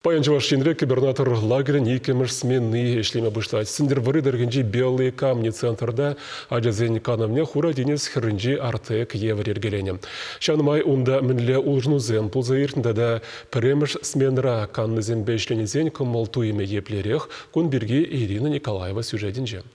Паянчевашинре губернатор лагерен икемеш сменный эшлеме быштать. Синдервары дергенжи белые камни центрда, аджазен канамне хура денес хрынжи артек еврергелене. Шанмай унда минле улжнузен пулзаиртнда да премеш сменра каннызен бешленезен кымалту име еплерех кун бирги Ирина Николаева сюжетинже.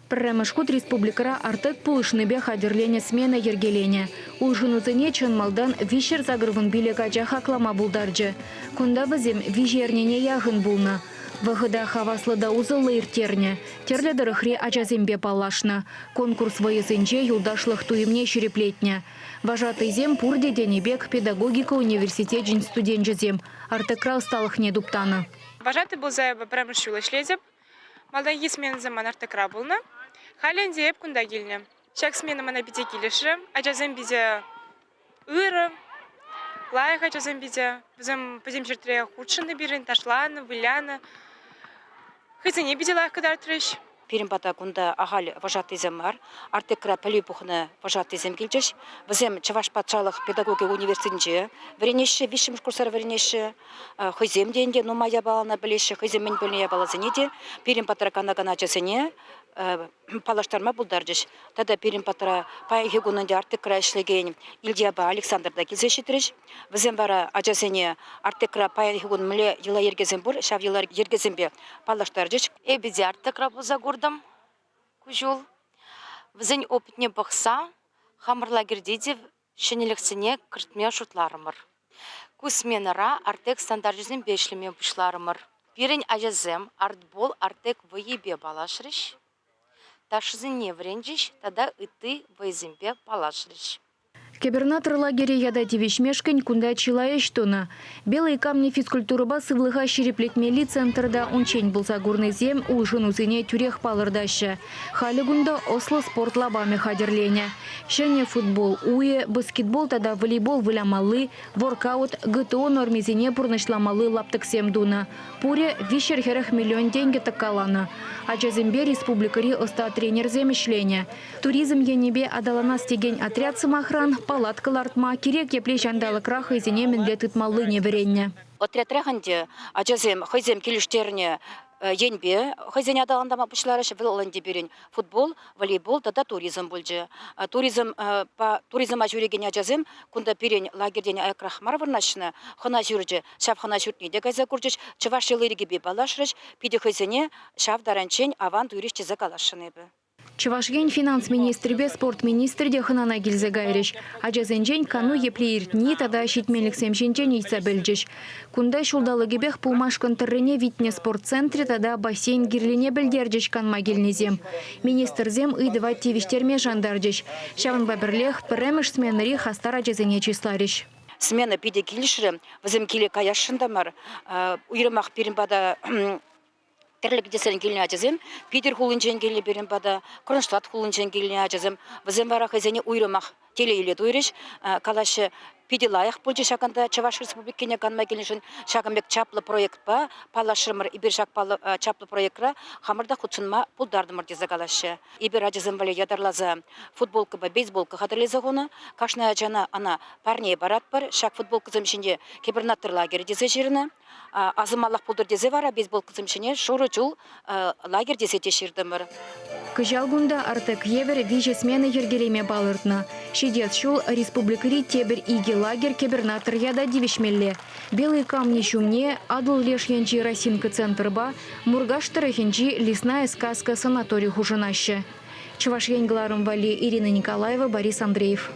Премешхут республикара артек пулышныбе хадерлене смена ергелене. Улжынузыне чынмалдан вишер загырвын билега жахаклама булдаржы. Кунда візем вижернене яғын булна. Вғыда хаваслыда узылы иртерне. Терледіріхре ажазембе палашна. Конкурс вайызынже юлдашлық туимне шереплетне. Вожатый зем пурде денебек педагогика университет студенчезем. Артекрал сталыхне дуптаны. Вожатый был за премешула шлезеп. Малдан есмен заман артекра булна. Хален зеп кунда келне. Шак смена мана биде келеші. Ажазем биде ыры. Лайық ажазем биде. Бізім пізем жертіре худшыны бірін, ташланы, выляны. Хызыне биде лайық кадар түреш. Перембата кунда агал вожатый земар, артекра палипухна вожатый зем келчеш. Бізем Чаваш патшалық педагогия университетінде веренеше, вишім курсар веренеше, хызем денде, но моя балана білеші, хызем мен бөліне балазынеде, перембатара кана часыне, палаштарма булдаржыш. Тада перембатара пайгегунынде артекра ішлеген Ильдияба Александрда келзешетреш. Бізем бара ажасыне артекра пайгегун міле ела ергезем бұр, шав ела ергезембе палаштаржыш. Эбиде артекра бұлза гордым күжул. Візен опытне бұқса, хамырла гердеде шенеліксіне кіртме шутларымыр. Күсменіра артек стандарт-жүзін бешлеме бұшларымыр. Пирен ажазем артбол артек вайебе балашырыш. Ташызыне вренжиш, тада ыты вайзембе балашырыш. Губернатор лагеря яда тивишмешкань кунда чилаеш тона. Белые камни физкультурыба сывлыха шереплетмели центрда унчень булса горный зем улжынузыне тюрех палырдаща. Халигунда Осло спорт лабами хадерленя. Шене футбол уе, баскетбол тада волейбол вылямалы, воркаут ГТО нормизине пурнышламалы лаптыксем дуна. Пуре вишерхерах миллион деньги такалана. Ачазембе республикари оста тренер земешленя. Туризм енебе адалана стеген отряд самохран, палаткалартма, кирек еплеш андалы краха изине менлетыт малы неверенне. Отряд раханде ажазем хызем келіштеріне енбе, хызен адаланда мапышларыш выланде берен футбол, волейбол, тада туризм болжы. Туризм ажуреген ажазем, кунда берен лагерден аякрахмар варнашына, хына жүржі, шав хына жүртнеде гайза күржіш, чываш елерге бе балашырыш, пиде хызене шав даранчен аван туйреш чеза калашыны бі. Чувашген финанс министрбе спорт министрде хынана келзе гайреш. Ажазенжен кану еплеиртни тада щитмелік семшенчен ейца бельджеш. Кунда шулдалыгебех пулмашкан тыррене витне спортцентре тада бассейн гирлене бельдерджеш канма келнезем. Министрзем ыйдыва тивиштерме жандарджеш. Шавын баберлех премеш сменари хастар ажазене числареш. Смена пиде келішірі, візім келе каяшындамар, уйрымақ перембада терлік десен келіне ажазем, Питер хулынчен келіне берембада, Кронштадт хулынчен келіне ажазем, візім бара хызене уйрымақ теле елет уйреш, калашы пиде лайық болжы шақында Чаваш республикене канма келіншін шағымбек чаплы проект ба, палашырмыр ибір шақ чаплы проектра, хамырда құтсынма бұлдардымыр дезі калашы. Ибір ажазем вале ядарлаза футболка ба, бейсболка қадырлезі ғуны, қашна жана ана парнее барат бар, шақ футболка зімшінде губернатор лагері дезе жеріні, азымалақ бұлдыр дезе вара, бейсболка зімшіне шуры жыл лагер дезе тешірдімір. Кыжалгунда артек евер виже смены ергереме балыртна. Шидет шул республикари тебер иги лагерь губернатор яда дивишмелле. Белые камни шумне, адул лешьянчи росинка центрба, мургаш тарахинчи лесная сказка санаторий хужинаще. Чувашьянь Гларом Вали, Ирина Николаева, Борис Андреев.